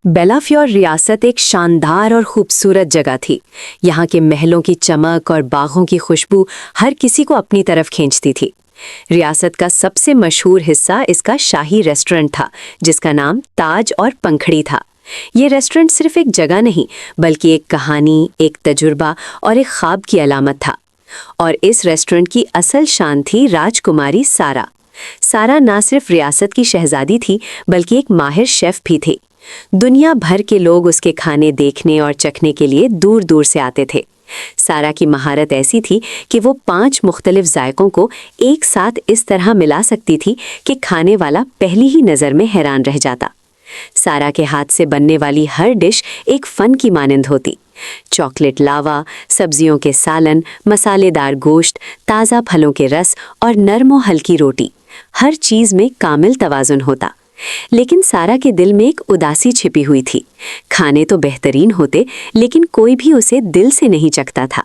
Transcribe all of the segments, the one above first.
बेलाफ्योर रियासत एक शानदार और खूबसूरत जगह थी। यहाँ के महलों की चमक और बागों की खुशबू हर किसी को अपनी तरफ खींचती थी। रियासत का सबसे मशहूर हिस्सा इसका शाही रेस्टोरेंट था, जिसका नाम ताज और पंखड़ी था। ये रेस्टोरेंट सिर्फ एक जगह नहीं, बल्कि एक कहानी, एक तजुर्बा और एक ख्वाब की अलामत था। और इस रेस्टोरेंट की असल शान थी राजकुमारी सारा। सारा ना सिर्फ रियासत की शहजादी थी, बल्कि एक माहिर शेफ भी थी। दुनिया भर के लोग उसके खाने देखने और चखने के लिए दूर दूर से आते थे। सारा की महारत ऐसी थी कि वो 5 मुख्तलिफ जायकों को एक साथ इस तरह मिला सकती थी कि खाने वाला पहली ही नज़र में हैरान रह जाता। सारा के हाथ से बनने वाली हर डिश एक फ़न की मानंद होती। चॉकलेट लावा, सब्जियों के सालन, मसालेदार गोश्त, ताज़ा फलों के रस और नरम और हल्की रोटी, हर चीज़ में कामिल तवाज़ुन होता। लेकिन सारा के दिल में एक उदासी छिपी हुई थी। खाने तो बेहतरीन होते, लेकिन कोई भी उसे दिल से नहीं चखता था।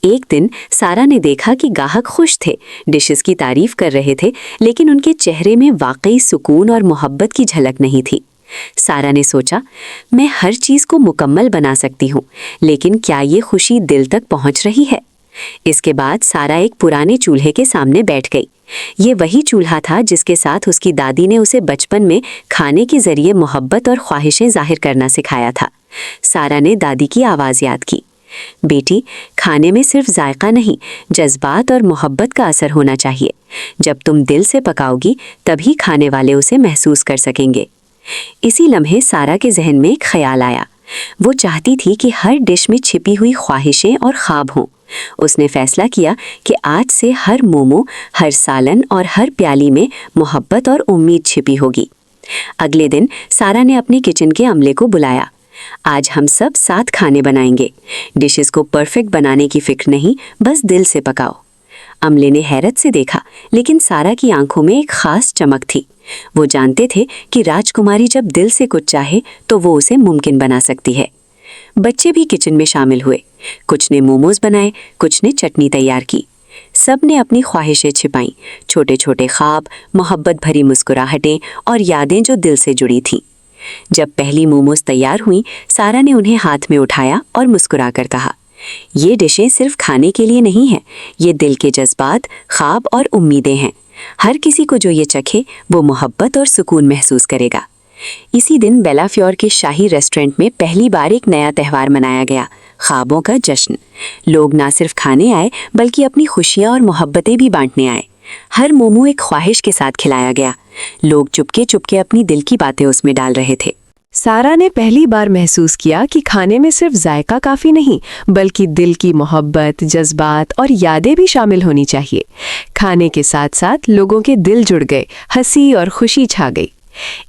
एक दिन सारा ने देखा कि ग्राहक खुश थे, डिशेस की तारीफ कर रहे थे, लेकिन उनके चेहरे में वाकई सुकून और मोहब्बत की झलक नहीं थी। सारा ने सोचा, मैं हर चीज़ को मुकम्मल बना सकती हूँ, लेकिन क्या ये खुशी दिल तक पहुँच रही है? इसके बाद सारा एक पुराने चूल्हे के सामने बैठ गई। ये वही चूल्हा था जिसके साथ उसकी दादी ने उसे बचपन में खाने के जरिए मोहब्बत और ख्वाहिशें जाहिर करना सिखाया था। सारा ने दादी की आवाज़ याद की, बेटी, खाने में सिर्फ जायका नहीं, जज्बात और मोहब्बत का असर होना चाहिए। जब तुम दिल से पकाओगी, तभी खाने वाले उसे महसूस कर सकेंगे। इसी लम्हे सारा के जहन में एक ख्याल आया। वो चाहती थी कि हर डिश में छिपी हुई ख्वाहिशें और ख्वाब हों। उसने फैसला किया कि आज से हर मोमो, हर सालन और हर प्याली में मोहब्बत और उम्मीद छिपी होगी। अगले दिन सारा ने अपने किचन के अमले को बुलाया। आज हम सब साथ खाने बनाएंगे। डिशेस को परफेक्ट बनाने की फिक्र नहीं, बस दिल से पकाओ। अमले ने हैरत से देखा, लेकिन सारा की आंखों में एक खास चमक थी। वो जानते थे कि राजकुमारी जब दिल से कुछ चाहे तो वो उसे मुमकिन बना सकती है। बच्चे भी किचन में शामिल हुए। कुछ ने मोमोज बनाए, कुछ ने चटनी तैयार की। सब ने अपनी ख्वाहिशें छिपाईं, छोटे छोटे ख्वाब, मोहब्बत भरी मुस्कुराहटें और यादें जो दिल से जुड़ी थीं। जब पहली मोमोज तैयार हुई, सारा ने उन्हें हाथ में उठाया और मुस्कुराकर कहा, ये डिशें सिर्फ खाने के लिए नहीं हैं, ये दिल के जज्बात, ख्वाब और उम्मीदें हैं। हर किसी को जो ये चखे, वो मोहब्बत और सुकून महसूस करेगा। इसी दिन बेलाफ्योर के शाही रेस्टोरेंट में पहली बार एक नया त्यौहार मनाया गया, ख्वाबों का जश्न। लोग ना सिर्फ खाने आए, बल्कि अपनी खुशियाँ और मोहब्बतें भी बांटने आए। हर मोमो एक ख्वाहिश के साथ खिलाया गया। लोग चुपके चुपके अपनी दिल की बातें उसमें डाल रहे थे। सारा ने पहली बार महसूस किया कि खाने में सिर्फ जायका काफ़ी नहीं, बल्कि दिल की मोहब्बत, जज्बात और यादें भी शामिल होनी चाहिए। खाने के साथ साथ लोगों के दिल जुड़ गए, हंसी और खुशी छा गई।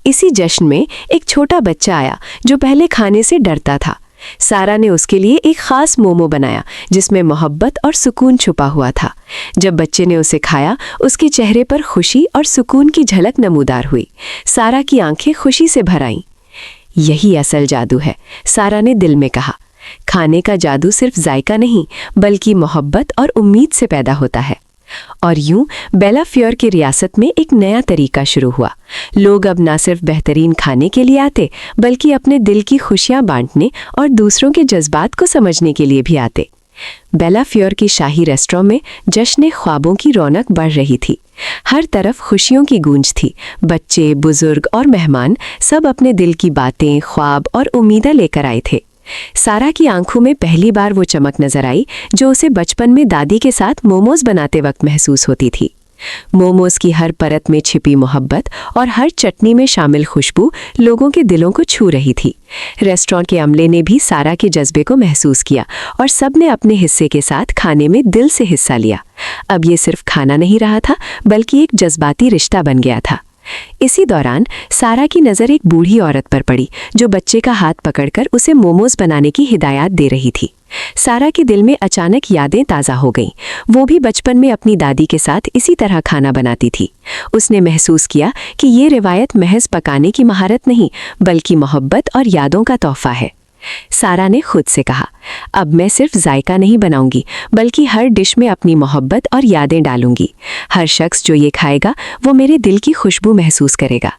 इसी जश्न में एक छोटा बच्चा आया जो पहले खाने से डरता था। सारा ने उसके लिए एक खास मोमो बनाया जिसमें मोहब्बत और सुकून छुपा हुआ था। जब बच्चे ने उसे खाया, उसके चेहरे पर खुशी और सुकून की झलक नमूदार हुई। सारा की आंखें खुशी से भर आईं। यही असल जादू है, सारा ने दिल में कहा। खाने का जादू सिर्फ जायका नहीं, बल्कि मोहब्बत और उम्मीद से पैदा होता है। और यूं बेलाफ्योर की रियासत में एक नया तरीका शुरू हुआ। लोग अब ना सिर्फ बेहतरीन खाने के लिए आते, बल्कि अपने दिल की खुशियां बांटने और दूसरों के जज्बात को समझने के लिए भी आते। बेलाफ्योर की शाही रेस्टोरेंट में जश्न ख्वाबों की रौनक बढ़ रही थी। हर तरफ खुशियों की गूंज थी। बच्चे, बुजुर्ग और मेहमान सब अपने दिल की बातें, ख्वाब और उम्मीदें लेकर आए थे। सारा की आंखों में पहली बार वो चमक नजर आई जो उसे बचपन में दादी के साथ मोमोज बनाते वक्त महसूस होती थी। मोमोज की हर परत में छिपी मोहब्बत और हर चटनी में शामिल खुशबू लोगों के दिलों को छू रही थी। रेस्टोरेंट के अमले ने भी सारा के जज्बे को महसूस किया और सब ने अपने हिस्से के साथ खाने में दिल से हिस्सा लिया। अब ये सिर्फ खाना नहीं रहा था, बल्कि एक जज्बाती रिश्ता बन गया था। इसी दौरान सारा की नज़र एक बूढ़ी औरत पर पड़ी जो बच्चे का हाथ पकड़कर उसे मोमोज बनाने की हिदायत दे रही थी। सारा के दिल में अचानक यादें ताज़ा हो गईं। वो भी बचपन में अपनी दादी के साथ इसी तरह खाना बनाती थी। उसने महसूस किया कि ये रिवायत महज पकाने की महारत नहीं, बल्कि मोहब्बत और यादों का तोहफा है। सारा ने खुद से कहा, अब मैं सिर्फ जायका नहीं बनाऊंगी, बल्कि हर डिश में अपनी मोहब्बत और यादें डालूंगी। हर शख्स जो ये खाएगा वो मेरे दिल की खुशबू महसूस करेगा।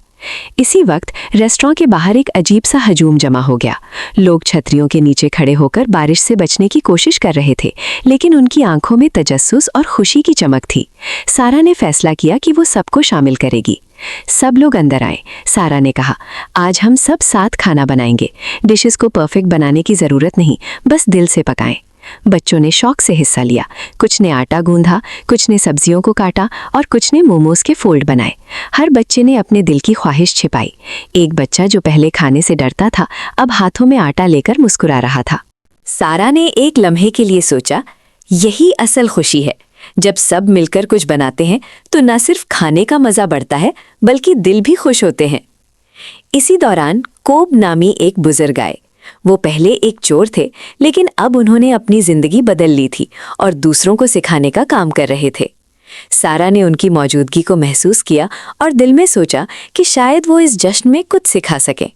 इसी वक्त रेस्टोरेंट के बाहर एक अजीब सा हजूम जमा हो गया। लोग छतरियों के नीचे खड़े होकर बारिश से बचने की कोशिश कर रहे थे, लेकिन उनकी आंखों में तजस्सुस और खुशी की चमक थी। सारा ने फैसला किया कि वो सबको शामिल करेगी। सब लोग अंदर आए। सारा ने कहा, आज हम सब साथ खाना बनाएंगे। डिशेस को परफेक्ट बनाने की जरूरत नहीं, बस दिल से पकाएं। बच्चों ने शौक से हिस्सा लिया। कुछ ने आटा गूंधा, कुछ ने सब्जियों को काटा और कुछ ने मोमोज के फोल्ड बनाए। हर बच्चे ने अपने दिल की ख्वाहिश छिपाई। एक बच्चा जो पहले खाने से डरता था, अब हाथों में आटा लेकर मुस्कुरा रहा था। सारा ने एक लम्हे के लिए सोचा, यही असल खुशी है। जब सब मिलकर कुछ बनाते हैं तो न सिर्फ खाने का मजा बढ़ता है, बल्कि दिल भी खुश होते हैं। इसी दौरान कोब नामी एक बुजुर्ग आए। वो पहले एक चोर थे, लेकिन अब उन्होंने अपनी जिंदगी बदल ली थी और दूसरों को सिखाने का काम कर रहे थे। सारा ने उनकी मौजूदगी को महसूस किया और दिल में सोचा कि शायद वो इस जश्न में कुछ सिखा सकें।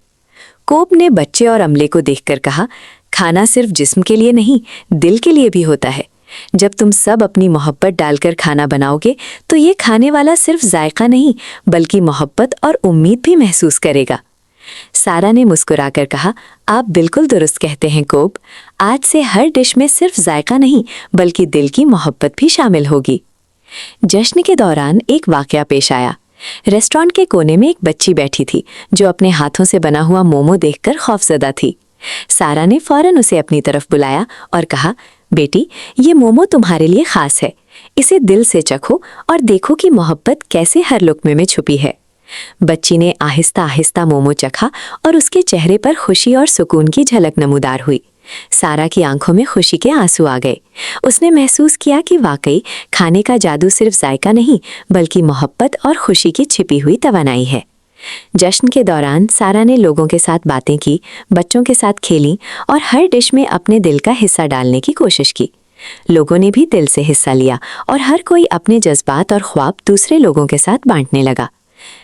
कोब ने बच्चे और अमले को देखकर कहा, खाना सिर्फ जिस्म के लिए नहीं, दिल के लिए भी होता है। जब तुम सब अपनी मोहब्बत डालकर खाना बनाओगे तो ये खाने वाला सिर्फ जायका नहीं, बल्कि मोहब्बत और उम्मीद भी महसूस करेगा। सारा ने मुस्कुराकर कहा, आप बिल्कुल दुरुस्त कहते हैं कोब। आज से हर डिश में सिर्फ जायका नहीं, बल्कि दिल की मोहब्बत भी शामिल होगी। जश्न के दौरान एक वाकया पेश आया। रेस्टोरेंट के कोने में एक बच्ची बैठी थी जो अपने हाथों से बना हुआ मोमो देखकर खौफजदा थी। सारा ने फौरन उसे अपनी तरफ बुलाया और कहा, बेटी, ये मोमो तुम्हारे लिए खास है। इसे दिल से चखो और देखो कि मोहब्बत कैसे हर लुक़्मे में छुपी है। बच्ची ने आहिस्ता आहिस्ता मोमो चखा और उसके चेहरे पर खुशी और सुकून की झलक नमूदार हुई। सारा की आंखों में खुशी के आंसू आ गए। उसने महसूस किया कि वाकई खाने का जादू सिर्फ जायका नहीं, बल्कि मोहब्बत और खुशी की छिपी हुई तवानाई है। जश्न के दौरान सारा ने लोगों के साथ बातें की, बच्चों के साथ खेली और हर डिश में अपने दिल का हिस्सा डालने की कोशिश की। लोगों ने भी दिल से हिस्सा लिया और हर कोई अपने जज्बात और ख्वाब दूसरे लोगों के साथ बांटने लगा।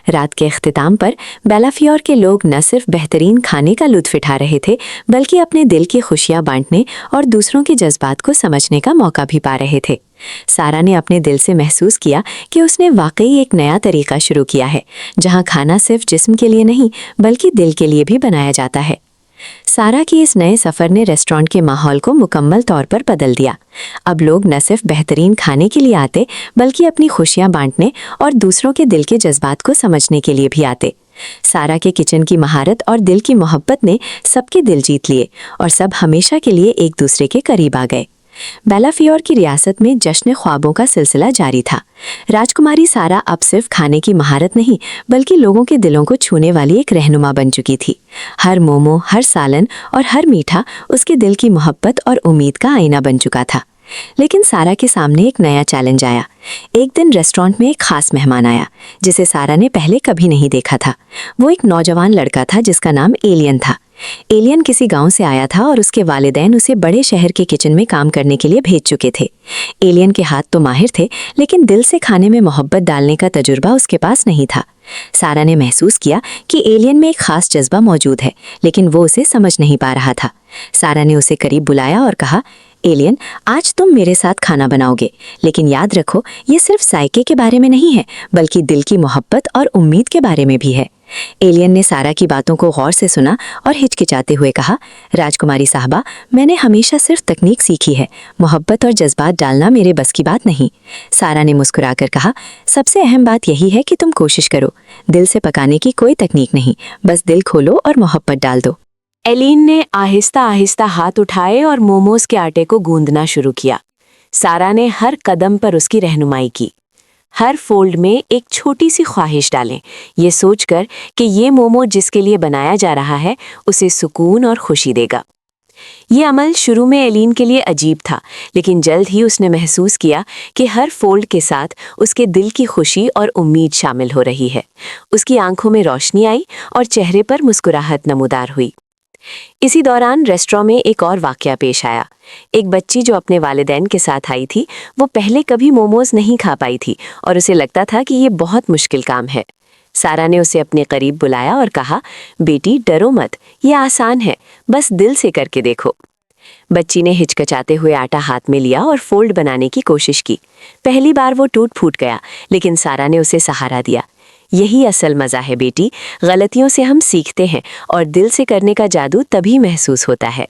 रात के इख्तिताम पर बेलाफियोर के लोग न सिर्फ बेहतरीन खाने का लुत्फ उठा रहे थे, बल्कि अपने दिल की खुशियां बांटने और दूसरों के जज्बात को समझने का मौका भी पा रहे थे। सारा ने अपने दिल से महसूस किया कि उसने वाकई एक नया तरीका शुरू किया है, जहां खाना सिर्फ जिस्म के लिए नहीं, बल्कि दिल के लिए भी बनाया जाता है। सारा की इस नए सफ़र ने रेस्टोरेंट के माहौल को मुकम्मल तौर पर बदल दिया। अब लोग न सिर्फ बेहतरीन खाने के लिए आते, बल्कि अपनी खुशियां बांटने और दूसरों के दिल के जज्बात को समझने के लिए भी आते। सारा के किचन की महारत और दिल की मोहब्बत ने सबके दिल जीत लिए और सब हमेशा के लिए एक दूसरे के करीब आ गए। बेलाफियोर की रियासत में जश्न ख्वाबों का सिलसिला जारी था। राजकुमारी सारा अब सिर्फ खाने की महारत नहीं, बल्कि लोगों के दिलों को छूने वाली एक रहनुमा बन चुकी थी। हर मोमो, हर सालन और हर मीठा उसके दिल की मोहब्बत और उम्मीद का आईना बन चुका था। लेकिन सारा के सामने एक नया चैलेंज आया। एक दिन रेस्टोरेंट में एक खास मेहमान आया, जिसे सारा ने पहले कभी नहीं देखा था। वो एक नौजवान लड़का था जिसका नाम एलियन था। एलियन किसी गांव से आया था और उसके वालिदैन उसे बड़े शहर के किचन में काम करने के लिए भेज चुके थे। एलियन के हाथ तो माहिर थे, लेकिन दिल से खाने में मोहब्बत डालने का तजुर्बा उसके पास नहीं था। सारा ने महसूस किया कि एलियन में एक खास जज्बा मौजूद है, लेकिन वो उसे समझ नहीं पा रहा था। सारा ने उसे करीब बुलाया और कहा, एलियन, आज तुम मेरे साथ खाना बनाओगे, लेकिन याद रखो, ये सिर्फ जायके के बारे में नहीं है, बल्कि दिल की मोहब्बत और उम्मीद के बारे में भी है। एलियन ने सारा की बातों को गौर से सुना और हिचकिचाते हुए कहा, राजकुमारी साहबा, मैंने हमेशा सिर्फ तकनीक सीखी है, मोहब्बत और जज्बात डालना मेरे बस की बात नहीं। सारा ने मुस्कुराकर कहा, सबसे अहम बात यही है कि तुम कोशिश करो। दिल से पकाने की कोई तकनीक नहीं, बस दिल खोलो और मोहब्बत डाल दो। एलिन ने आहिस्ता आहिस्ता हाथ उठाए और मोमोज के आटे को गूंदना शुरू किया। सारा ने हर कदम पर उसकी रहनुमाई की। हर फोल्ड में एक छोटी सी ख्वाहिश डालें, ये सोचकर कि ये मोमो जिसके लिए बनाया जा रहा है उसे सुकून और खुशी देगा। ये अमल शुरू में एलिन के लिए अजीब था, लेकिन जल्द ही उसने महसूस किया कि हर फोल्ड के साथ उसके दिल की खुशी और उम्मीद शामिल हो रही है। उसकी आंखों में रोशनी आई और चेहरे पर मुस्कुराहट नमूदार हुई। इसी दौरान रेस्टोरेंट में एक और वाकया पेश आया। एक बच्ची जो अपने वालिदैन के साथ आई थी, वो पहले कभी मोमोज नहीं खा पाई थी और उसे लगता था कि ये बहुत मुश्किल काम है। सारा ने उसे अपने करीब बुलाया और कहा, बेटी डरो मत, ये आसान है, बस दिल से करके देखो। बच्ची ने हिचकिचाते हुए आटा हाथ में लिया और फोल्ड बनाने की कोशिश की। पहली बार वो टूट फूट गया, लेकिन सारा ने उसे सहारा दिया। यही असल मज़ा है बेटी, गलतियों से हम सीखते हैं और दिल से करने का जादू तभी महसूस होता है।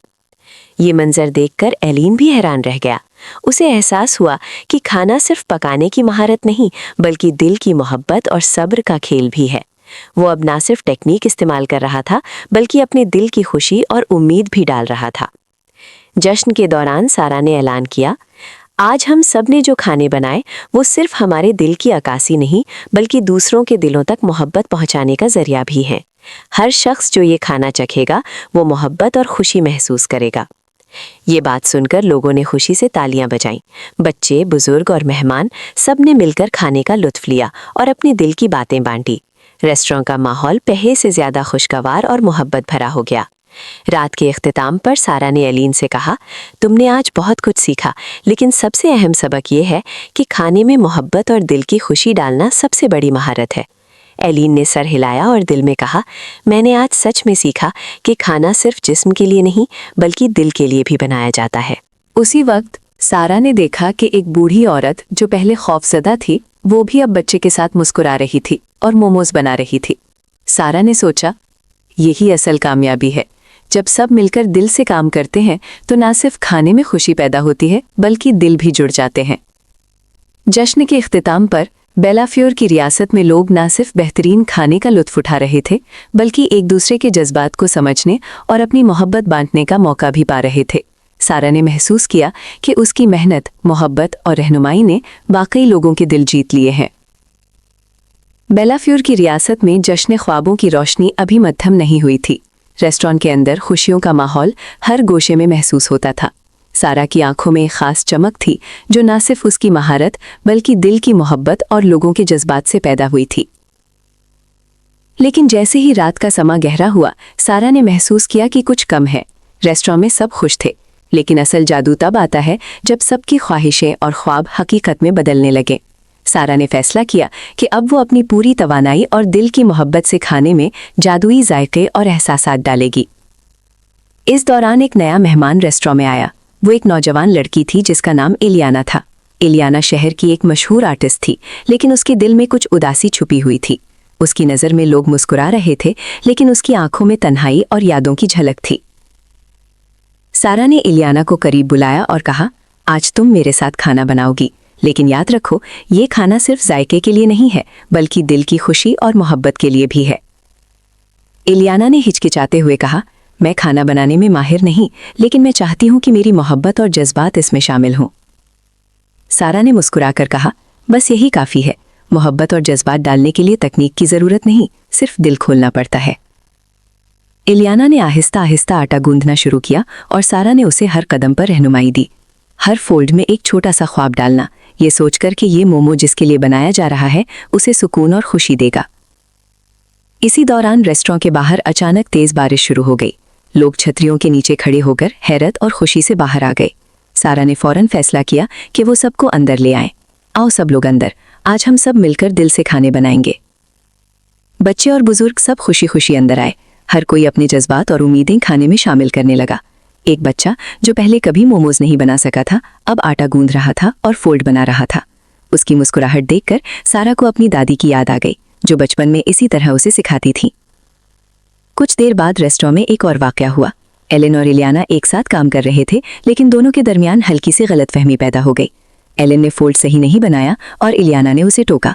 ये मंजर देखकर एलीन भी हैरान रह गया। उसे एहसास हुआ कि खाना सिर्फ पकाने की महारत नहीं, बल्कि दिल की मोहब्बत और सब्र का खेल भी है। वो अब ना सिर्फ टेक्निक इस्तेमाल कर रहा था, बल्कि अपने दिल की खुशी और उम्मीद भी डाल रहा था। जश्न के दौरान सारा ने ऐलान किया, आज हम सब ने जो खाने बनाए वो सिर्फ हमारे दिल की अक्कासी नहीं, बल्कि दूसरों के दिलों तक मोहब्बत पहुंचाने का जरिया भी है। हर शख्स जो ये खाना चखेगा वो मोहब्बत और खुशी महसूस करेगा। ये बात सुनकर लोगों ने खुशी से तालियां बजाईं। बच्चे, बुजुर्ग और मेहमान सब ने मिलकर खाने का लुत्फ लिया और अपने दिल की बातें बांटी। रेस्टोरेंट का माहौल पहले से ज्यादा खुशगवार और मोहब्बत भरा हो गया। रात के इख्तिताम पर सारा ने एलीन से कहा, तुमने आज बहुत कुछ सीखा, लेकिन सबसे अहम सबक ये है कि खाने में मोहब्बत और दिल की खुशी डालना सबसे बड़ी महारत है। एलीन ने सर हिलाया और दिल में कहा, मैंने आज सच में सीखा कि खाना सिर्फ जिस्म के लिए नहीं, बल्कि दिल के लिए भी बनाया जाता है। उसी वक्त सारा ने देखा कि एक बूढ़ी औरत जो पहले खौफजदा थी, वो भी अब बच्चे के साथ मुस्कुरा रही थी और मोमोज बना रही थी। सारा ने सोचा, यही असल कामयाबी है। जब सब मिलकर दिल से काम करते हैं तो ना सिर्फ खाने में खुशी पैदा होती है, बल्कि दिल भी जुड़ जाते हैं। जश्न के इख्तिताम पर बेलाफ्योर की रियासत में लोग ना सिर्फ बेहतरीन खाने का लुत्फ उठा रहे थे, बल्कि एक दूसरे के जज्बात को समझने और अपनी मोहब्बत बांटने का मौका भी पा रहे थे। सारा ने महसूस किया कि उसकी मेहनत, मोहब्बत और रहनुमाई ने वाकई लोगों के दिल जीत लिए हैं। बेलाफ्योर की रियासत में जश्न ख्वाबों की रोशनी अभी मध्यम नहीं हुई थी। रेस्टोरेंट के अंदर खुशियों का माहौल हर गोशे में महसूस होता था। सारा की आंखों में एक खास चमक थी जो न सिर्फ उसकी महारत बल्कि दिल की मोहब्बत और लोगों के जज्बात से पैदा हुई थी। लेकिन जैसे ही रात का समा गहरा हुआ, सारा ने महसूस किया कि कुछ कम है। रेस्टोरेंट में सब खुश थे, लेकिन असल जादू तब आता है जब सबकी ख्वाहिशें और ख्वाब हकीकत में बदलने लगे। सारा ने फैसला किया कि अब वो अपनी पूरी तवानाई और दिल की मोहब्बत से खाने में जादुई जायके और एहसासात डालेगी। इस दौरान एक नया मेहमान रेस्टोरेंट में आया। वो एक नौजवान लड़की थी जिसका नाम इलियाना था। इलियाना शहर की एक मशहूर आर्टिस्ट थी, लेकिन उसके दिल में कुछ उदासी छुपी हुई थी। उसकी नज़र में लोग मुस्कुरा रहे थे, लेकिन उसकी आंखों में तन्हाई और यादों की झलक थी। सारा ने इलियाना को करीब बुलाया और कहा, आज तुम मेरे साथ खाना बनाओगी, लेकिन याद रखो, ये खाना सिर्फ जायके के लिए नहीं है, बल्कि दिल की खुशी और मोहब्बत के लिए भी है। इलियाना ने हिचकिचाते हुए कहा, मैं खाना बनाने में माहिर नहीं, लेकिन मैं चाहती हूँ कि मेरी मोहब्बत और जज्बात इसमें शामिल हों। सारा ने मुस्कुराकर कहा, बस यही काफ़ी है। मोहब्बत और जज्बात डालने के लिए तकनीक की ज़रूरत नहीं, सिर्फ दिल खोलना पड़ता है। इलियाना ने आहिस्ता आहिस्ता आटा गूंदना शुरू किया और सारा ने उसे हर कदम पर रहनुमाई दी। हर फोल्ड में एक छोटा सा ख्वाब डालना, ये सोचकर कि ये मोमो जिसके लिए बनाया जा रहा है उसे सुकून और खुशी देगा। इसी दौरान रेस्टोरेंट के बाहर अचानक तेज बारिश शुरू हो गई। लोग छतरियों के नीचे खड़े होकर हैरत और खुशी से बाहर आ गए। सारा ने फौरन फैसला किया कि वो सबको अंदर ले आए। आओ सब लोग अंदर, आज हम सब मिलकर दिल से खाने बनाएंगे। बच्चे और बुजुर्ग सब खुशी खुशी अंदर आए। हर कोई अपने जज्बात और उम्मीदें खाने में शामिल करने लगा। एक बच्चा जो पहले कभी मोमोज नहीं बना सका था, अब आटा गूंद रहा था और फोल्ड बना रहा था। उसकी मुस्कुराहट देखकर सारा को अपनी दादी की याद आ गई, जो बचपन में इसी तरह उसे सिखाती थी। कुछ देर बाद रेस्टोरेंट में एक और वाकया हुआ। एलेन और इलियाना एक साथ काम कर रहे थे, लेकिन दोनों के दरमियान हल्की सी गलतफहमी पैदा हो गई। एलेन ने फोल्ड सही नहीं बनाया और इलियाना ने उसे टोका।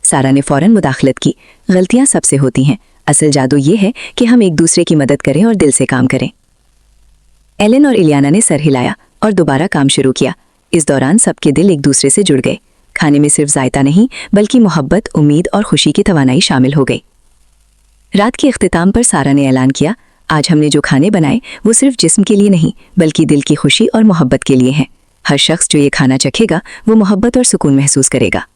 सारा ने फौरन मुदाखलत की, गलतियां सबसे होती हैं, असल जादू ये है कि हम एक दूसरे की मदद करें और दिल से काम करें। एलेन और इलियाना ने सर हिलाया और दोबारा काम शुरू किया। इस दौरान सबके दिल एक दूसरे से जुड़ गए। खाने में सिर्फ जायका नहीं, बल्कि मोहब्बत, उम्मीद और खुशी की तवानाई शामिल हो गई। रात के इख्तिताम पर सारा ने ऐलान किया, आज हमने जो खाने बनाए वो सिर्फ जिस्म के लिए नहीं, बल्कि दिल की खुशी और मोहब्बत के लिए हैं। हर शख्स जो ये खाना चखेगा वो मोहब्बत और सुकून महसूस करेगा।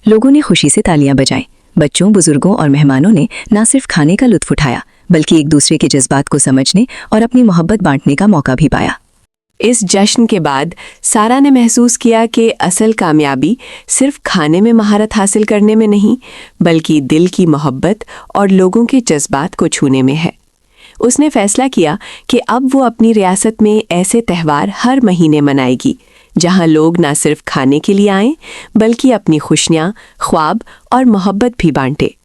लोगों ने खुशी से तालियां बजाईं। बच्चों, बुजुर्गों और मेहमानों ने न सिर्फ खाने का लुत्फ उठाया, बल्कि एक दूसरे के जज्बात को समझने और अपनी मोहब्बत बांटने का मौका भी पाया। इस जश्न के बाद सारा ने महसूस किया कि असल कामयाबी सिर्फ खाने में महारत हासिल करने में नहीं, बल्कि दिल की मोहब्बत और लोगों के जज्बात को छूने में है। उसने फैसला किया कि अब वो अपनी रियासत में ऐसे त्यौहार हर महीने मनाएगी, जहां लोग ना सिर्फ खाने के लिए आएं, बल्कि अपनी खुशियां, ख्वाब और मोहब्बत भी बांटे।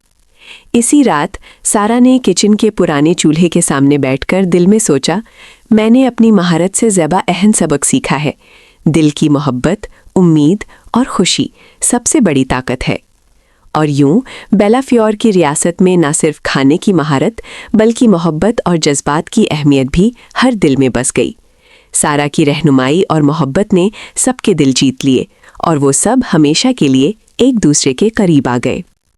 इसी रात सारा ने किचन के पुराने चूल्हे के सामने बैठकर दिल में सोचा, मैंने अपनी महारत से ज़्यादा अहम सबक सीखा है। दिल की मोहब्बत, उम्मीद और खुशी सबसे बड़ी ताकत है। और यूं बेलाफ्योर की रियासत में न सिर्फ खाने की महारत, बल्कि मोहब्बत और जज्बात की अहमियत भी हर दिल में बस गई। सारा की रहनुमाई और मोहब्बत ने सबके दिल जीत लिए और वो सब हमेशा के लिए एक दूसरे के करीब आ गए।